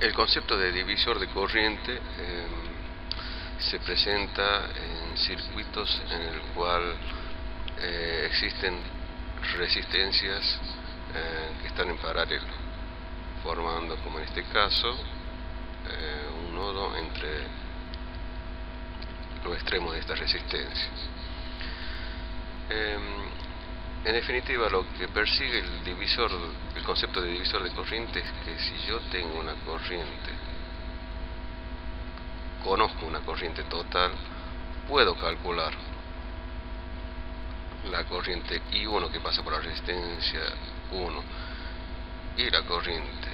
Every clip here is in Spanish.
El concepto de divisor de corriente se presenta en circuitos en el cual existen resistencias que están en paralelo, formando, como en este caso, un nodo entre los extremos de esta resistencia. En definitiva, lo que persigue el concepto de divisor de corriente es que si yo tengo una corriente, conozco una corriente total, puedo calcular la corriente I1 que pasa por la resistencia 1 y la corriente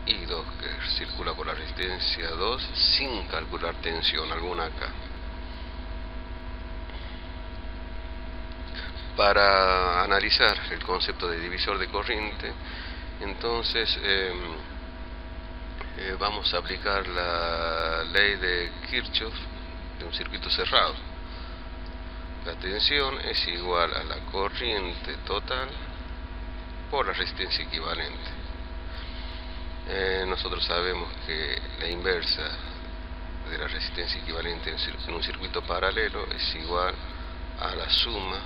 I2 que circula por la resistencia 2 sin calcular tensión alguna acá. Para analizar el concepto de divisor de corriente, entonces vamos a aplicar la ley de Kirchhoff de un circuito cerrado. La tensión es igual a la corriente total por la resistencia equivalente. Nosotros sabemos que la inversa de la resistencia equivalente en un circuito paralelo es igual a la suma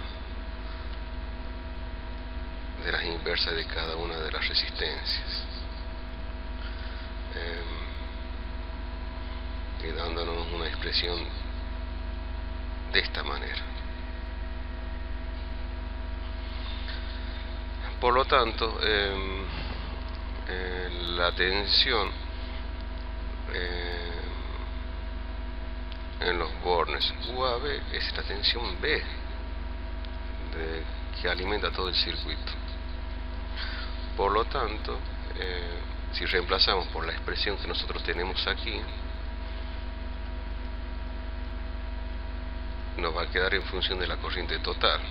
de las inversas de cada una de las resistencias, y dándonos una expresión de esta manera. Por lo tanto, la tensión en los bornes UAB es la tensión B que alimenta todo el circuito. Por lo tanto, si reemplazamos por la expresión que nosotros tenemos aquí, nos va a quedar en función de la corriente total.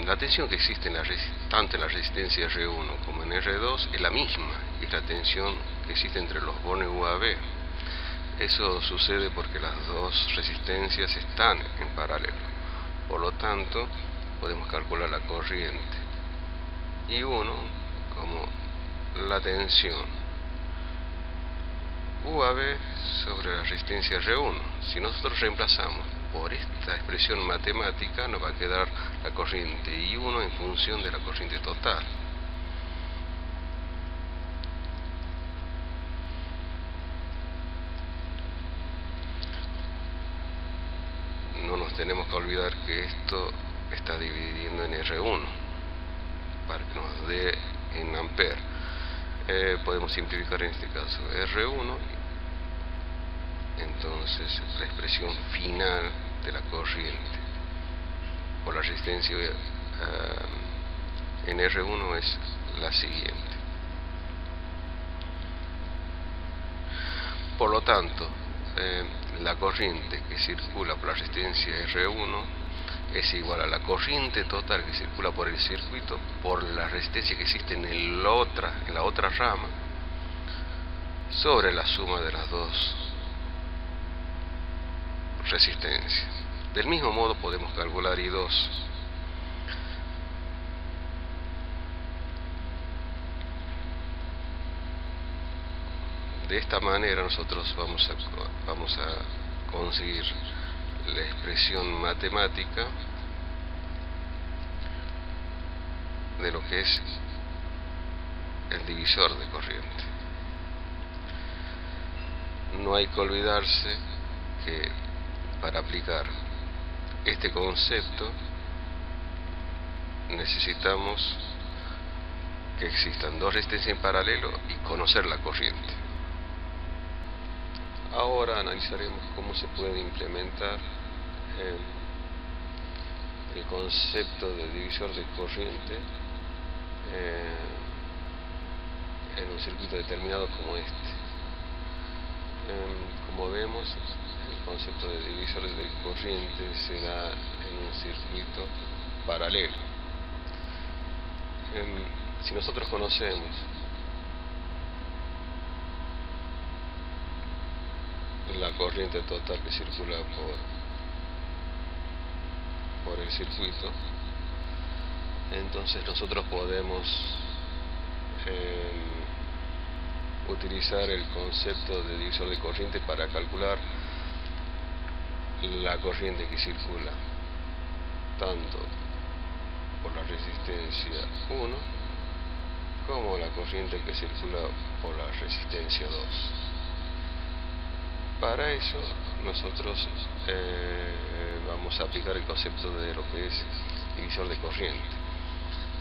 La tensión que existe tanto en la resistencia R1 como en R2 es la misma, es la tensión que existe entre los bornes UAB. Eso sucede porque las dos resistencias están en paralelo. Por lo tanto, podemos calcular la corriente I1 como la tensión UAB sobre la resistencia R1. Si nosotros reemplazamos por esta expresión matemática, nos va a quedar la corriente I1 en función de la corriente total. No nos tenemos que olvidar que esto está dividiendo en R1 para que nos dé en amperes. Podemos simplificar en este caso R1, entonces la expresión final de la corriente por la resistencia en R1 es la siguiente. Por lo tanto, la corriente que circula por la resistencia R1 es igual a la corriente total que circula por el circuito por la resistencia que existe en la otra rama sobre la suma de las dos resistencias. Del mismo modo podemos calcular I2. De esta manera nosotros vamos a conseguir la expresión matemática de lo que es el divisor de corriente. No hay que olvidarse que para aplicar este concepto necesitamos que existan dos resistencias en paralelo y conocer la corriente. Ahora analizaremos cómo se puede implementar el concepto de divisor de corriente en un circuito determinado como este. Como vemos, el concepto de divisor de corriente se da en un circuito paralelo. Si nosotros conocemos la corriente total que circula por por el circuito, entonces nosotros podemos utilizar el concepto de divisor de corriente para calcular la corriente que circula tanto por la resistencia 1 como la corriente que circula por la resistencia 2. Para eso nosotros vamos a aplicar el concepto de lo que es divisor de corriente.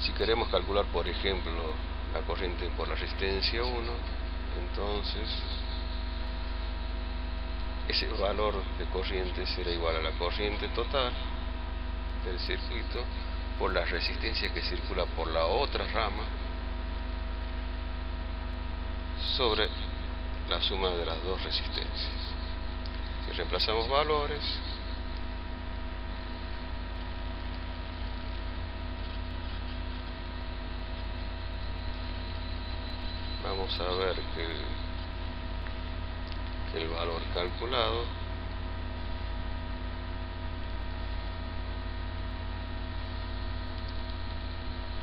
Si queremos calcular, por ejemplo, la corriente por la resistencia 1, entonces ese valor de corriente será igual a la corriente total del circuito por la resistencia que circula por la otra rama sobre la suma de las dos resistencias. Si reemplazamos valores, vamos a ver que el valor calculado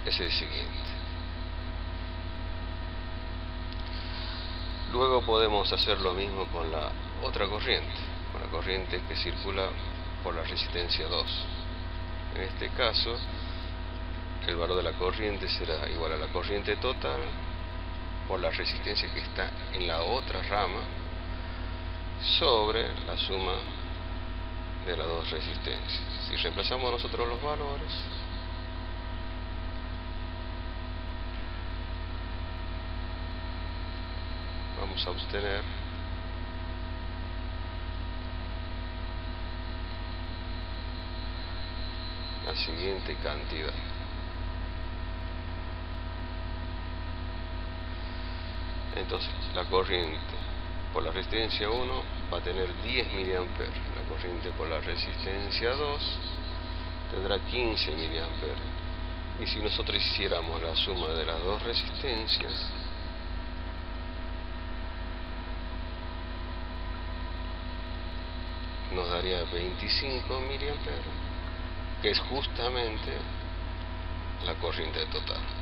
es el siguiente. Luego podemos hacer lo mismo con la otra corriente, con la corriente que circula por la resistencia 2. En este caso, el valor de la corriente será igual a la corriente total por la resistencia que está en la otra rama sobre la suma de las dos resistencias. Si reemplazamos nosotros los valores, vamos a obtener la siguiente cantidad. Entonces, la corriente por la resistencia 1 va a tener 10 mA, la corriente por la resistencia 2 tendrá 15 mA. Y si nosotros hiciéramos la suma de las dos resistencias, nos daría 25 mA, que es justamente la corriente total.